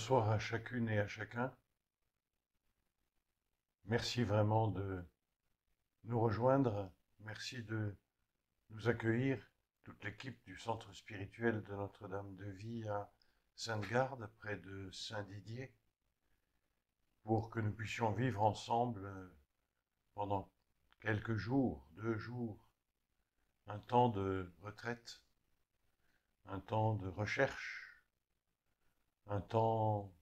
Bonsoir à chacune et à chacun. Merci vraiment de nous rejoindre. Merci de nous accueillir, toute l'équipe du Centre spirituel de Notre-Dame de Vie à Sainte-Garde, près de Saint-Didier, pour que nous puissions vivre ensemble pendant quelques jours, 2 jours, un temps de retraite, un temps de recherche, un temps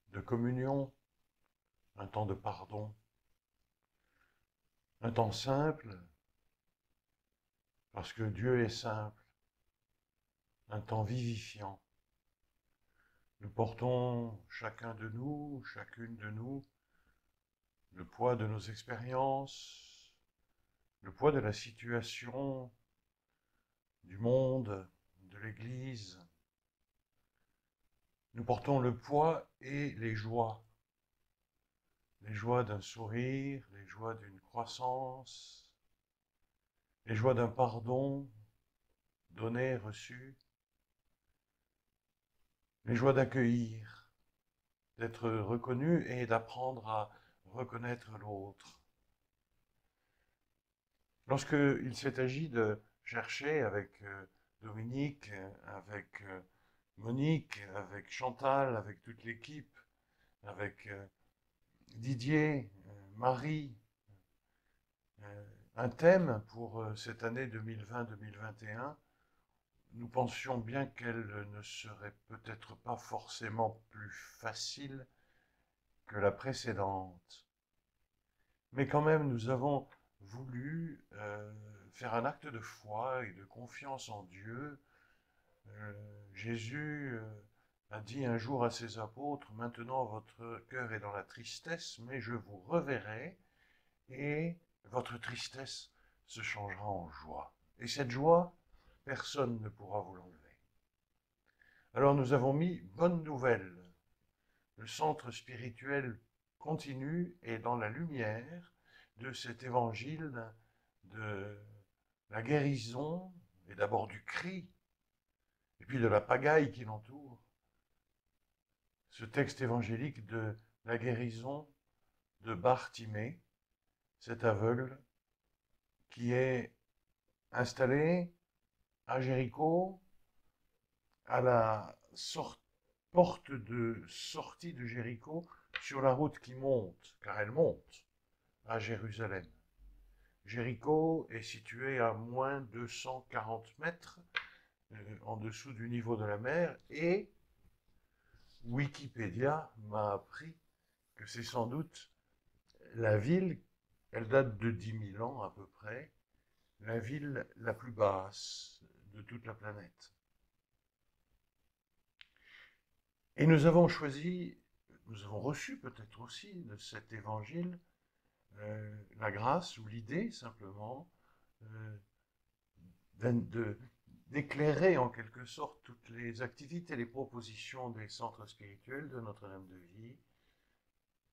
de communion, un temps de pardon, un temps simple, parce que Dieu est simple, un temps vivifiant. Nous portons chacun de nous, chacune de nous, le poids de nos expériences, le poids de la situation, du monde, de l'Église. Nous portons le poids et les joies d'un sourire, les joies d'une croissance, les joies d'un pardon donné, reçu, les joies d'accueillir, d'être reconnu et d'apprendre à reconnaître l'autre. Lorsqu'il s'est agi de chercher avec Dominique, avec Monique, avec Chantal, avec toute l'équipe, avec Didier, Marie, un thème pour cette année 2020-2021, nous pensions bien qu'elle ne serait peut-être pas forcément plus facile que la précédente. Mais quand même, nous avons voulu faire un acte de foi et de confiance en Dieu. Jésus a dit un jour à ses apôtres, maintenant votre cœur est dans la tristesse, mais je vous reverrai et votre tristesse se changera en joie. Et cette joie, personne ne pourra vous l'enlever. Alors nous avons mis bonne nouvelle. Le centre spirituel continue et dans la lumière de cet évangile de la guérison, et d'abord du cri, et puis de la pagaille qui l'entoure, ce texte évangélique de la guérison de Bartimée, cet aveugle qui est installé à Jéricho, à la porte de sortie de Jéricho, sur la route qui monte, car elle monte, à Jérusalem. Jéricho est situé à moins 240 mètres en dessous du niveau de la mer, et Wikipédia m'a appris que c'est sans doute la ville, elle date de 10 000 ans à peu près, la ville la plus basse de toute la planète. Et nous avons choisi, nous avons reçu peut-être aussi de cet évangile la grâce ou l'idée simplement d'éclairer en quelque sorte toutes les activités, les propositions des centres spirituels de Notre-Dame de Vie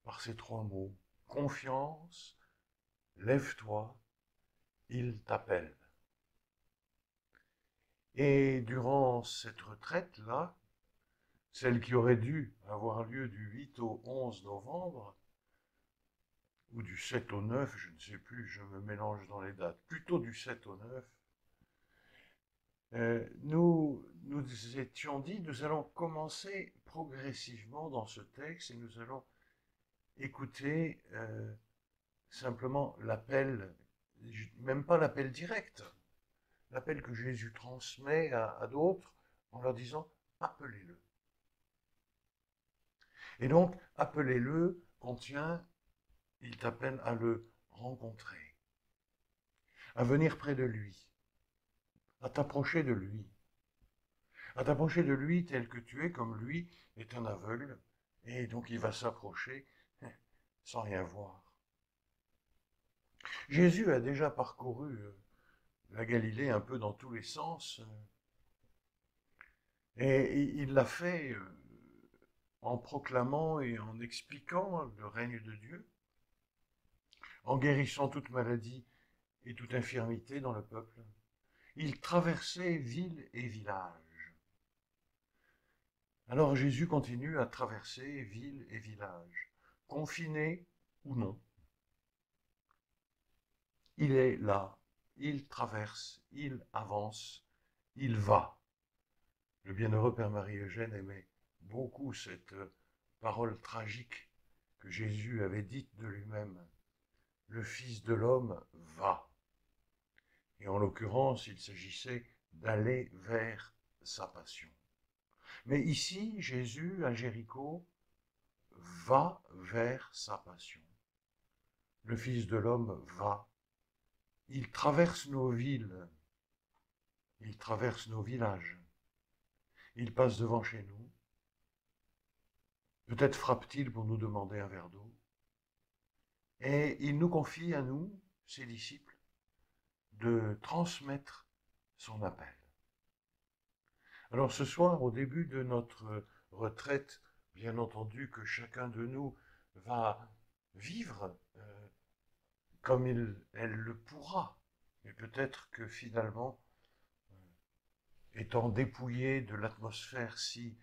par ces 3 mots. Confiance, lève-toi, il t'appelle. Et durant cette retraite-là, celle qui aurait dû avoir lieu du 8 au 11 novembre, ou du 7 au 9, je ne sais plus, je me mélange dans les dates, plutôt du 7 au 9, nous étions dit, nous allons commencer progressivement dans ce texte et nous allons écouter simplement l'appel, même pas l'appel direct, l'appel que Jésus transmet à d'autres en leur disant « appelez-le ». Et donc, « appelez-le » contient, il t'appelle à le rencontrer, à venir près de lui, à t'approcher de lui, tel que tu es, comme lui est un aveugle, et donc il va s'approcher sans rien voir. Jésus a déjà parcouru la Galilée un peu dans tous les sens, et il l'a fait en proclamant et en expliquant le règne de Dieu, en guérissant toute maladie et toute infirmité dans le peuple. Il traversait ville et village. Alors Jésus continue à traverser ville et village, confiné ou non. Il est là, il traverse, il avance, il va. Le bienheureux Père Marie-Eugène aimait beaucoup cette parole tragique que Jésus avait dite de lui-même. Le Fils de l'homme va. Et en l'occurrence, il s'agissait d'aller vers sa passion. Mais ici, Jésus, à Jéricho, va vers sa passion. Le Fils de l'homme va. Il traverse nos villes, il traverse nos villages, il passe devant chez nous. Peut-être frappe-t-il pour nous demander un verre d'eau. Et il nous confie à nous, ses disciples, de transmettre son appel. Alors ce soir, au début de notre retraite, bien entendu que chacun de nous va vivre comme elle le pourra. Mais peut-être que finalement, étant dépouillé de l'atmosphère si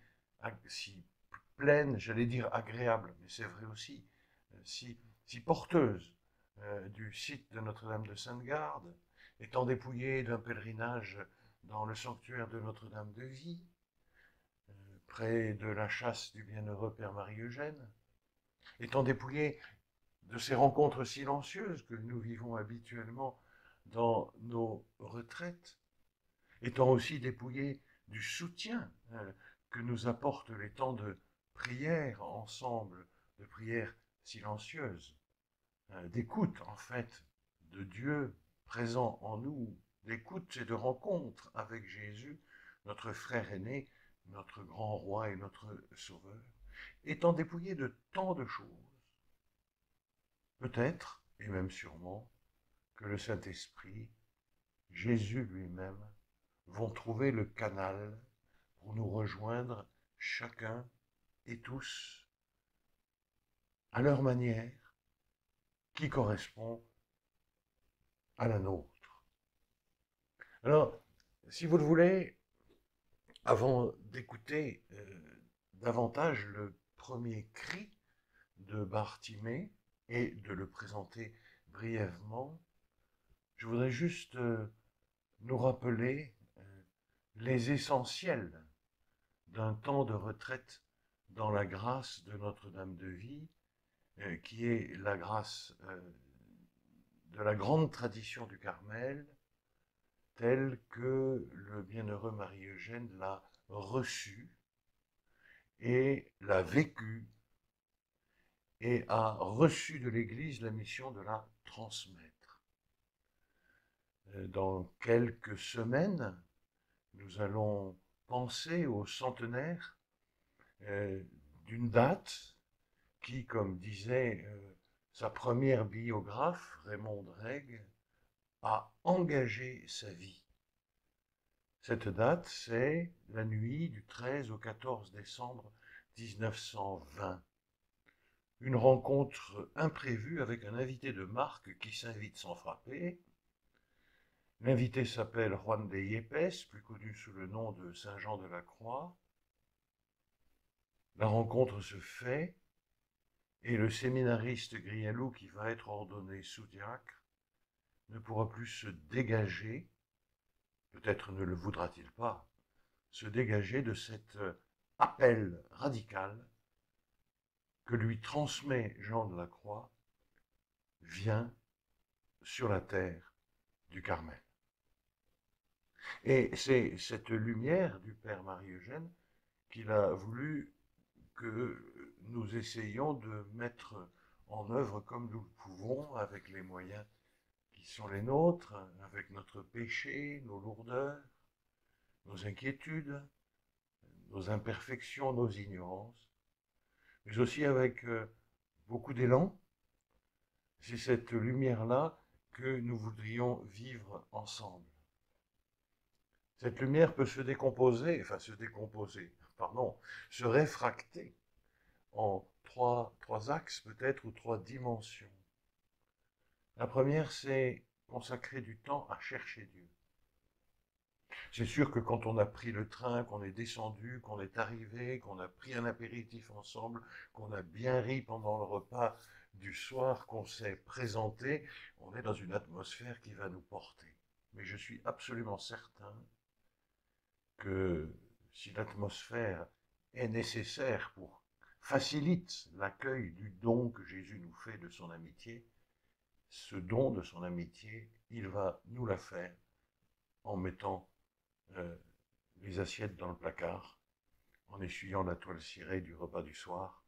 pleine, j'allais dire agréable, mais c'est vrai aussi, si porteuse du site de Notre-Dame de Sainte-Garde, étant dépouillé d'un pèlerinage dans le sanctuaire de Notre-Dame de Vie, près de la chasse du bienheureux Père Marie-Eugène, étant dépouillé de ces rencontres silencieuses que nous vivons habituellement dans nos retraites, étant aussi dépouillé du soutien que nous apportent les temps de prière ensemble, de prière silencieuse, d'écoute en fait de Dieu présent en nous, d'écoute et de rencontre avec Jésus, notre frère aîné, notre grand roi et notre sauveur, étant dépouillé de tant de choses, peut-être, et même sûrement, que le Saint-Esprit, Jésus lui-même, vont trouver le canal pour nous rejoindre chacun et tous à leur manière qui correspond à la nôtre. Alors, si vous le voulez, avant d'écouter davantage le premier cri de Bartimée et de le présenter brièvement, je voudrais juste nous rappeler les essentiels d'un temps de retraite dans la grâce de Notre-Dame de Vie, qui est la grâce de la grande tradition du Carmel, telle que le bienheureux Marie-Eugène l'a reçue et l'a vécue et a reçu de l'Église la mission de la transmettre. Dans quelques semaines, nous allons penser au centenaire d'une date qui, comme disait sa première biographe, Raymond Reg, a engagé sa vie. Cette date, c'est la nuit du 13 au 14 décembre 1920. Une rencontre imprévue avec un invité de marque qui s'invite sans frapper. L'invité s'appelle Juan de Yepes, plus connu sous le nom de Saint Jean de la Croix. La rencontre se fait et le séminariste Grialou, qui va être ordonné sous-diacre, ne pourra plus se dégager, peut-être ne le voudra-t-il pas, se dégager de cet appel radical que lui transmet Jean de la Croix, vient sur la terre du Carmel. Et c'est cette lumière du Père Marie-Eugène qu'il a voulu que nous essayions de mettre en œuvre comme nous le pouvons, avec les moyens qui sont les nôtres, avec notre péché, nos lourdeurs, nos inquiétudes, nos imperfections, nos ignorances, mais aussi avec beaucoup d'élan. C'est cette lumière-là que nous voudrions vivre ensemble. Cette lumière peut se réfracter en trois axes peut-être, ou trois dimensions. La première, c'est consacrer du temps à chercher Dieu. C'est sûr que quand on a pris le train, qu'on est descendu, qu'on est arrivé, qu'on a pris un apéritif ensemble, qu'on a bien ri pendant le repas du soir, qu'on s'est présenté, on est dans une atmosphère qui va nous porter. Mais je suis absolument certain que si l'atmosphère est nécessaire pour facilite l'accueil du don que Jésus nous fait de son amitié, ce don de son amitié, il va nous la faire en mettant euh, les assiettes dans le placard, en essuyant la toile cirée du repas du soir,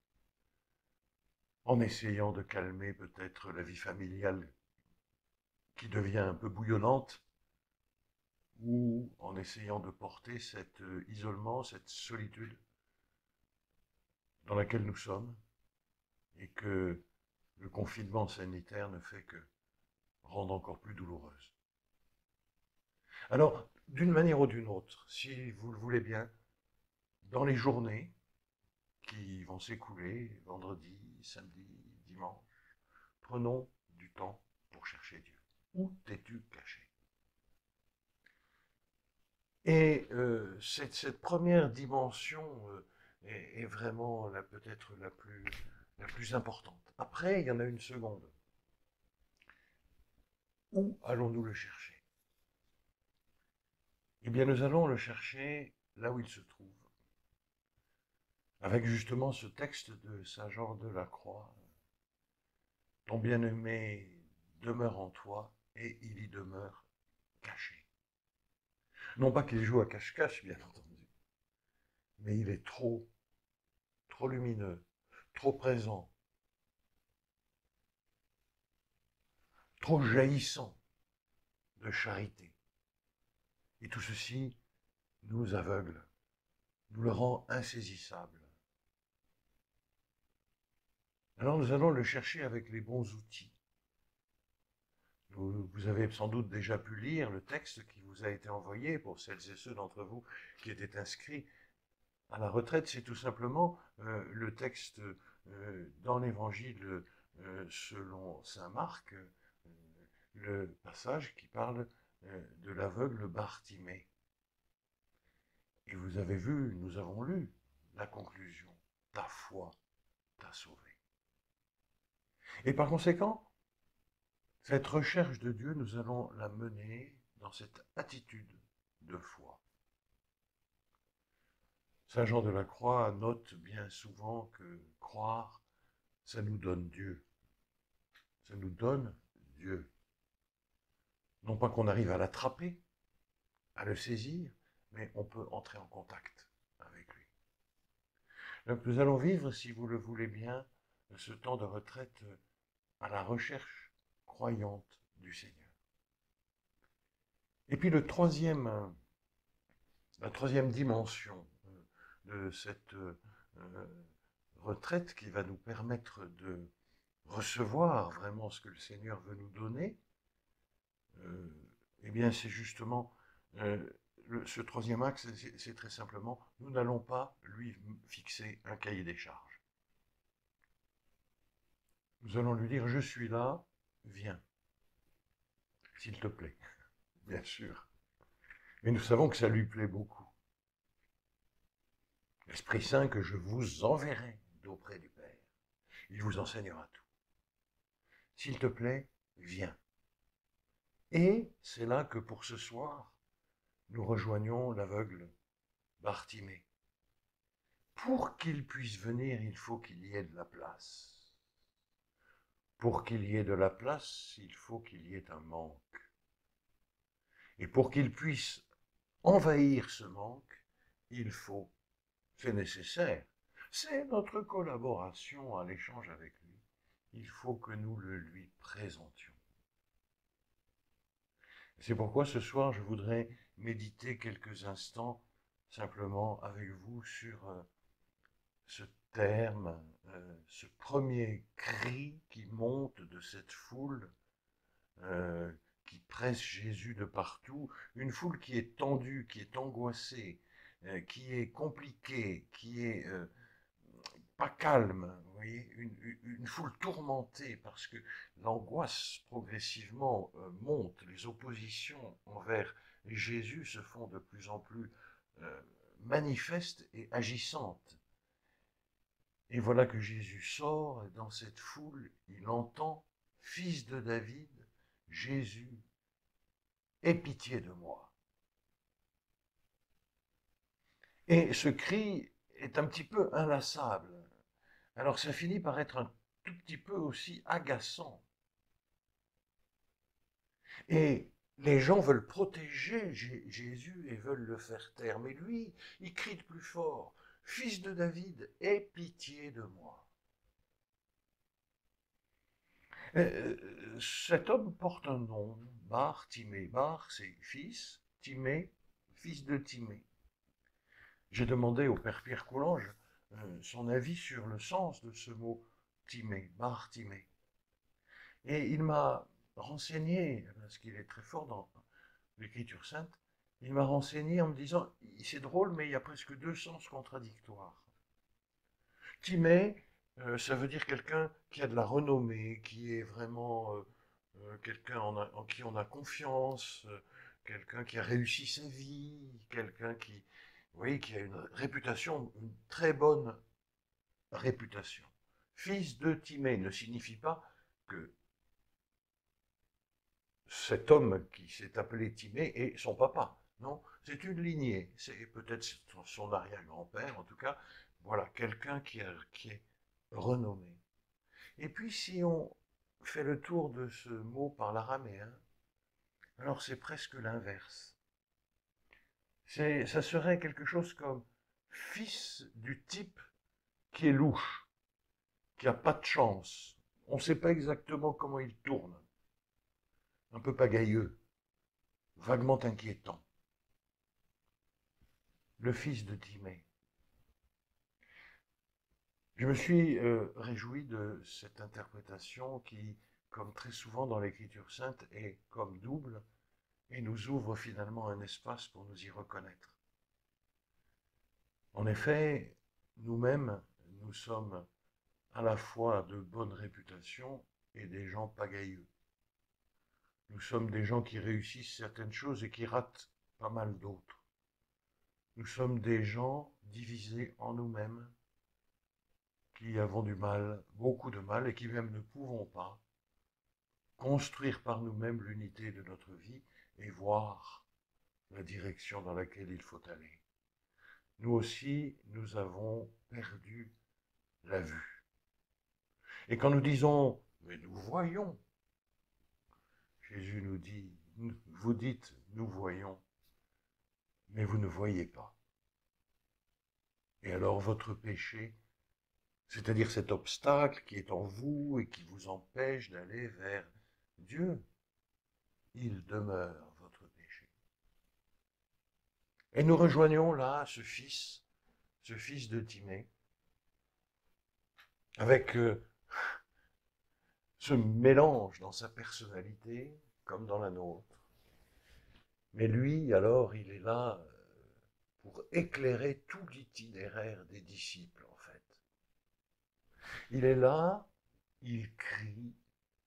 en essayant de calmer peut-être la vie familiale qui devient un peu bouillonnante, ou en essayant de porter cet isolement, cette solitude dans laquelle nous sommes, et que le confinement sanitaire ne fait que rendre encore plus douloureuse. Alors, d'une manière ou d'une autre, si vous le voulez bien, dans les journées qui vont s'écouler, vendredi, samedi, dimanche, prenons du temps pour chercher Dieu. Où t'es-tu caché? Et cette première dimension est vraiment peut-être la plus importante. Après, il y en a une seconde. Où allons-nous le chercher? Eh bien, nous allons le chercher là où il se trouve, avec justement ce texte de Saint Jean de la Croix. Ton bien-aimé demeure en toi et il y demeure caché. Non pas qu'il joue à cache-cache, bien entendu, mais il est trop lumineux, trop présent, trop jaillissant de charité. Et tout ceci nous aveugle, nous le rend insaisissable. Alors nous allons le chercher avec les bons outils. Vous avez sans doute déjà pu lire le texte qui vous a été envoyé pour celles et ceux d'entre vous qui étaient inscrits à la retraite. C'est tout simplement le texte dans l'évangile selon saint Marc, le passage qui parle de l'aveugle Bartimée. Et vous avez vu, nous avons lu la conclusion. Ta foi t'a sauvé. Et par conséquent, cette recherche de Dieu, nous allons la mener dans cette attitude de foi. Saint Jean de la Croix note bien souvent que croire, ça nous donne Dieu. Ça nous donne Dieu. Non pas qu'on arrive à l'attraper, à le saisir, mais on peut entrer en contact avec lui. Donc nous allons vivre, si vous le voulez bien, ce temps de retraite à la recherche croyante du Seigneur. Et puis la troisième dimension de cette retraite qui va nous permettre de recevoir vraiment ce que le Seigneur veut nous donner, eh bien c'est justement ce troisième axe, c'est très simplement, nous n'allons pas lui fixer un cahier des charges. Nous allons lui dire, je suis là, viens, s'il te plaît, bien sûr. Mais nous savons que ça lui plaît beaucoup. L'Esprit Saint que je vous enverrai d'auprès du Père, il vous enseignera tout. S'il te plaît, viens. Et c'est là que pour ce soir, nous rejoignons l'aveugle Bartimée. Pour qu'il puisse venir, il faut qu'il y ait de la place. Pour qu'il y ait de la place, il faut qu'il y ait un manque. Et pour qu'il puisse envahir ce manque, il faut, c'est nécessaire, c'est notre collaboration à l'échange avec lui, il faut que nous le lui présentions. C'est pourquoi ce soir, je voudrais méditer quelques instants simplement avec vous sur ce terme, ce premier cri qui monte de cette foule qui presse Jésus de partout, une foule qui est tendue, qui est angoissée, qui est compliquée, qui est pas calme, vous voyez, une foule tourmentée parce que l'angoisse progressivement monte, les oppositions envers et Jésus se font de plus en plus manifestes et agissantes. Et voilà que Jésus sort, et dans cette foule, il entend « Fils de David, Jésus, aie pitié de moi ». Et ce cri est un petit peu inlassable. Alors ça finit par être un tout petit peu aussi agaçant. Et les gens veulent protéger Jésus et veulent le faire taire. Mais lui, il crie de plus fort, « Fils de David, aie pitié de moi ». Cet homme porte un nom, Bar Timée. Bar, c'est fils, Timée, fils de Timée. J'ai demandé au père Pierre Coulange son avis sur le sens de ce mot Timée, Bar Timée. Et il m'a renseigné, parce qu'il est très fort dans l'Écriture sainte, il m'a renseigné en me disant, c'est drôle, mais il y a presque deux sens contradictoires. Timée, ça veut dire quelqu'un qui a de la renommée, qui est vraiment quelqu'un en qui on a confiance, quelqu'un qui a réussi sa vie, quelqu'un qui, vous voyez, qui a une réputation, une très bonne réputation. Fils de Timée ne signifie pas que cet homme qui s'est appelé Timée est son papa. Non, c'est une lignée. C'est peut-être son arrière-grand-père, en tout cas, voilà, quelqu'un qui est renommé. Et puis, si on fait le tour de ce mot par l'araméen, alors c'est presque l'inverse. Ça serait quelque chose comme fils du type qui est louche, qui n'a pas de chance. On ne sait pas exactement comment il tourne. Un peu pagailleux, vaguement inquiétant. Le fils de Timée. Je me suis réjoui de cette interprétation qui, comme très souvent dans l'Écriture sainte, est comme double et nous ouvre finalement un espace pour nous y reconnaître. En effet, nous-mêmes, nous sommes à la fois de bonne réputation et des gens pagailleux. Nous sommes des gens qui réussissent certaines choses et qui ratent pas mal d'autres. Nous sommes des gens divisés en nous-mêmes, qui avons du mal, beaucoup de mal, et qui même ne pouvons pas construire par nous-mêmes l'unité de notre vie et voir la direction dans laquelle il faut aller. Nous aussi, nous avons perdu la vue. Et quand nous disons « mais nous voyons », Jésus nous dit « vous dites nous voyons, mais vous ne voyez pas ». Et alors votre péché, c'est-à-dire cet obstacle qui est en vous et qui vous empêche d'aller vers Dieu, il demeure, votre péché. Et nous rejoignons là ce fils de Timée, avec ce mélange dans sa personnalité, comme dans la nôtre. Mais lui, alors, il est là pour éclairer tout l'itinéraire des disciples, en fait. Il est là, il crie,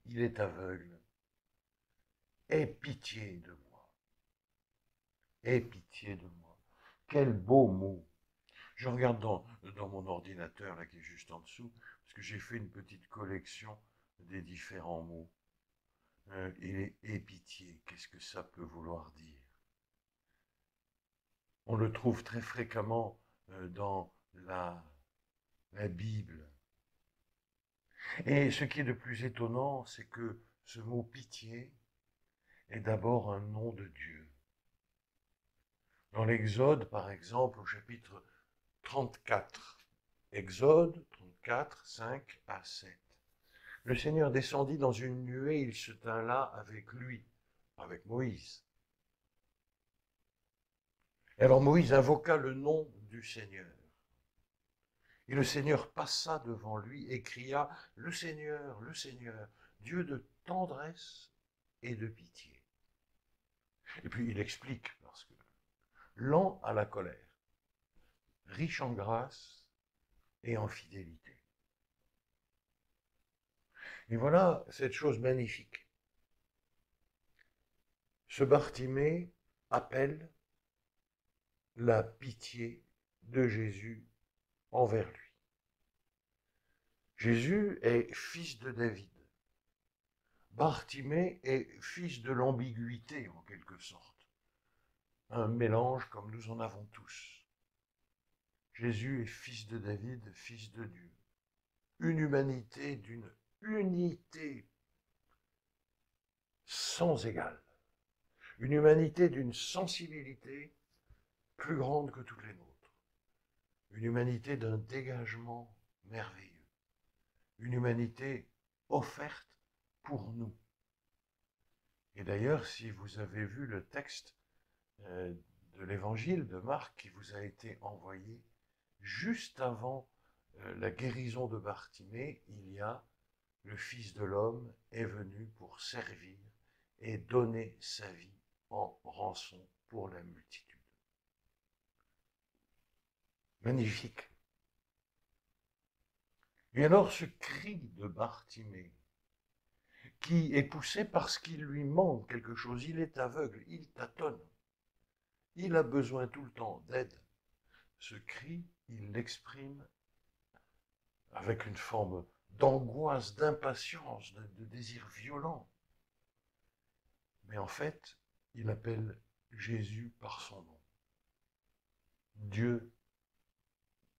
il est aveugle. Aie pitié de moi. Aie pitié de moi. Quel beau mot. Je regarde dans mon ordinateur, là, qui est juste en dessous, parce que j'ai fait une petite collection des différents mots. Et pitié, qu'est-ce que ça peut vouloir dire? On le trouve très fréquemment dans la Bible. Et ce qui est de plus étonnant, c'est que ce mot pitié est d'abord un nom de Dieu. Dans l'Exode, par exemple, au chapitre 34, Exode 34, 5 à 7. Le Seigneur descendit dans une nuée, il se tint là avec lui, avec Moïse. Et alors Moïse invoqua le nom du Seigneur. Et le Seigneur passa devant lui et cria, « le Seigneur, Dieu de tendresse et de pitié. » Et puis il explique, parce que lent à la colère, riche en grâce et en fidélité. Et voilà cette chose magnifique. Ce Bartimée appelle la pitié de Jésus envers lui. Jésus est fils de David. Bartimée est fils de l'ambiguïté, en quelque sorte. Un mélange comme nous en avons tous. Jésus est fils de David, fils de Dieu. Une humanité d'une unité sans égale. Une humanité d'une sensibilité plus grande que toutes les nôtres. Une humanité d'un dégagement merveilleux. Une humanité offerte pour nous. Et d'ailleurs, si vous avez vu le texte de l'évangile de Marc qui vous a été envoyé, juste avant la guérison de Bartimée, il y a « Le Fils de l'homme est venu pour servir et donner sa vie en rançon pour la multitude. » Magnifique. Et alors ce cri de Bartimée, qui est poussé parce qu'il lui manque quelque chose, il est aveugle, il tâtonne, il a besoin tout le temps d'aide. Ce cri, il l'exprime avec une forme d'angoisse, d'impatience, de désir violent. Mais en fait, il appelle Jésus par son nom. Dieu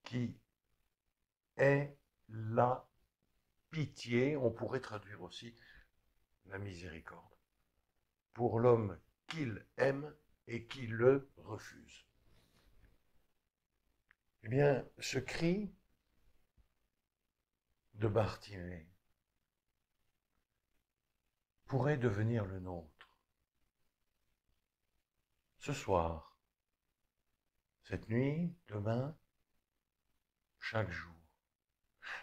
qui est la pitié, on pourrait traduire aussi la miséricorde, pour l'homme qu'il aime et qui le refuse. Eh bien, ce cri de Bartimée pourrait devenir le nôtre. Ce soir, cette nuit, demain, chaque jour.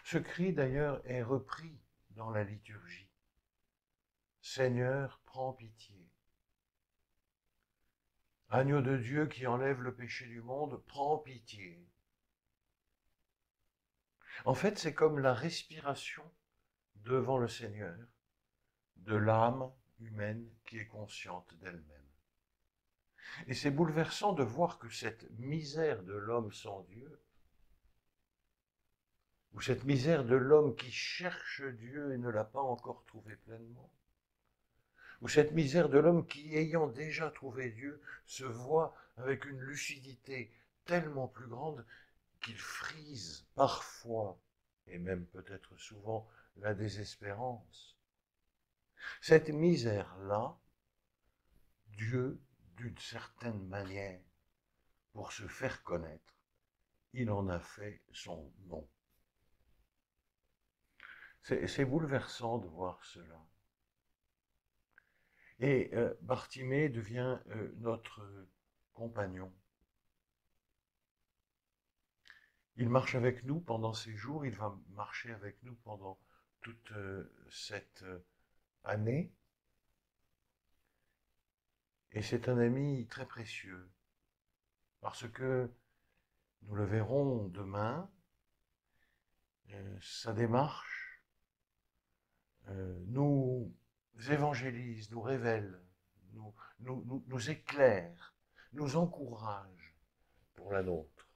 Ce cri, d'ailleurs, est repris dans la liturgie. Seigneur, prends pitié. Agneau de Dieu qui enlève le péché du monde, prends pitié. En fait, c'est comme la respiration devant le Seigneur de l'âme humaine qui est consciente d'elle-même. Et c'est bouleversant de voir que cette misère de l'homme sans Dieu, ou cette misère de l'homme qui cherche Dieu et ne l'a pas encore trouvé pleinement, ou cette misère de l'homme qui, ayant déjà trouvé Dieu, se voit avec une lucidité tellement plus grande qu'il frise parfois, et même peut-être souvent, la désespérance. Cette misère-là, Dieu, d'une certaine manière, pour se faire connaître, il en a fait son nom. C'est bouleversant de voir cela. Et Bartimée devient notre compagnon. Il marche avec nous pendant ces jours, il va marcher avec nous pendant toute cette année. Et c'est un ami très précieux, parce que, nous le verrons demain, sa démarche nous évangélise, nous révèle, nous éclaire, nous encourage pour la nôtre.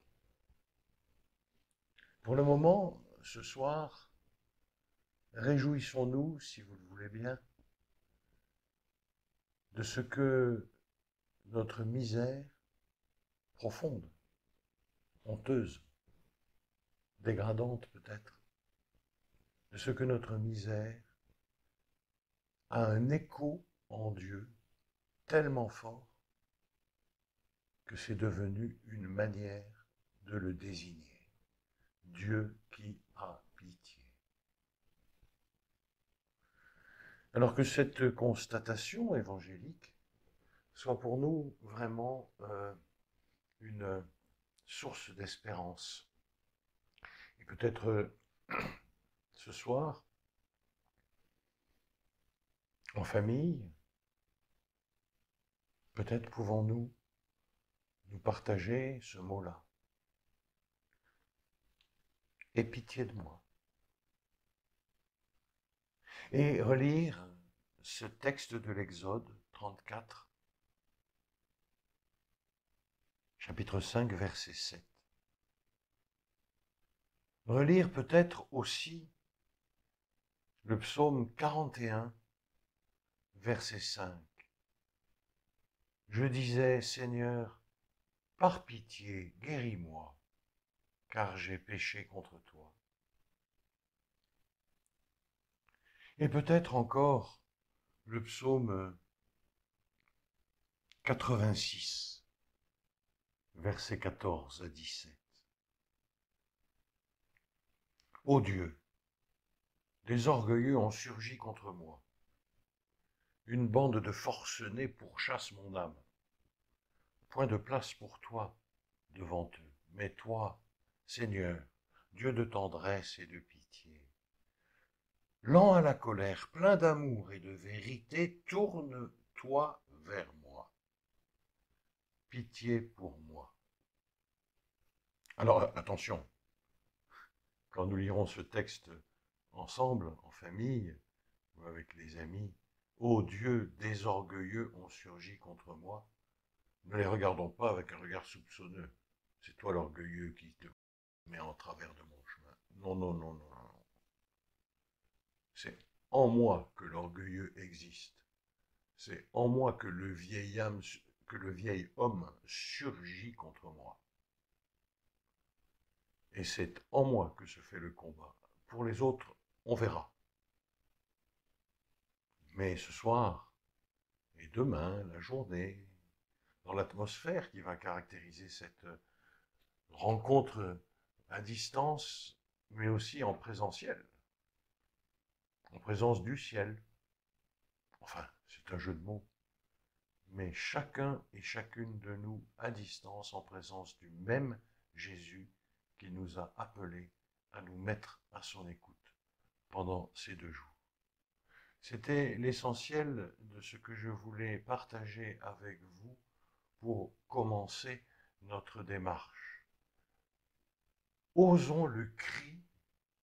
Pour le moment, ce soir, réjouissons-nous, si vous le voulez bien, de ce que notre misère profonde, honteuse, dégradante peut-être, de ce que notre misère a un écho en Dieu tellement fort que c'est devenu une manière de le désigner. Dieu qui a pitié. Alors que cette constatation évangélique soit pour nous vraiment une source d'espérance. Et peut-être ce soir, en famille, peut-être pouvons-nous nous partager ce mot-là. Aie pitié de moi. Et relire ce texte de l'Exode 34, chapitre 5, verset 7. Relire peut-être aussi le psaume 41, verset 5. Je disais, Seigneur, par pitié, guéris-moi, car j'ai péché contre toi. Et peut-être encore le psaume 86, versets 14 à 17. Ô Dieu, des orgueilleux ont surgi contre moi. Une bande de forcenés pourchasse mon âme. Point de place pour toi devant eux. Mais toi, Seigneur, Dieu de tendresse et de pitié, lent à la colère, plein d'amour et de vérité, tourne-toi vers moi. Pitié pour moi. Alors, attention, quand nous lirons ce texte ensemble, en famille, ou avec les amis, ô Dieu, des orgueilleux ont surgi contre moi, ne les regardons pas avec un regard soupçonneux. C'est toi l'orgueilleux qui te met en travers de mon chemin. Non, non, non, non, non. C'est en moi que l'orgueilleux existe. C'est en moi que le vieil homme surgit contre moi. Et c'est en moi que se fait le combat. Pour les autres, on verra. Mais ce soir et demain, la journée, dans l'atmosphère qui va caractériser cette rencontre à distance, mais aussi en présentiel, en présence du ciel. Enfin, c'est un jeu de mots. Mais chacun et chacune de nous à distance, en présence du même Jésus qui nous a appelés à nous mettre à son écoute pendant ces 2 jours. C'était l'essentiel de ce que je voulais partager avec vous pour commencer notre démarche. Osons le cri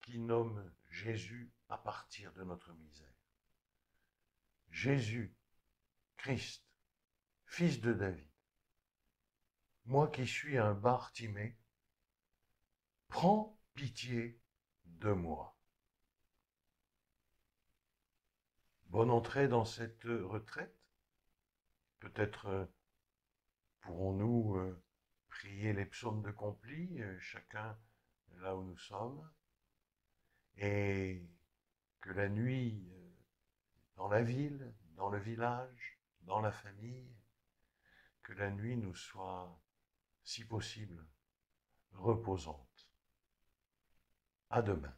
qui nomme Jésus à partir de notre misère. Jésus, Christ, fils de David, moi qui suis un Bartimée, prends pitié de moi. Bonne entrée dans cette retraite. Peut-être pourrons-nous prier les psaumes de Complis, chacun là où nous sommes, et que la nuit, dans la ville, dans le village, dans la famille, que la nuit nous soit, si possible, reposante. À demain.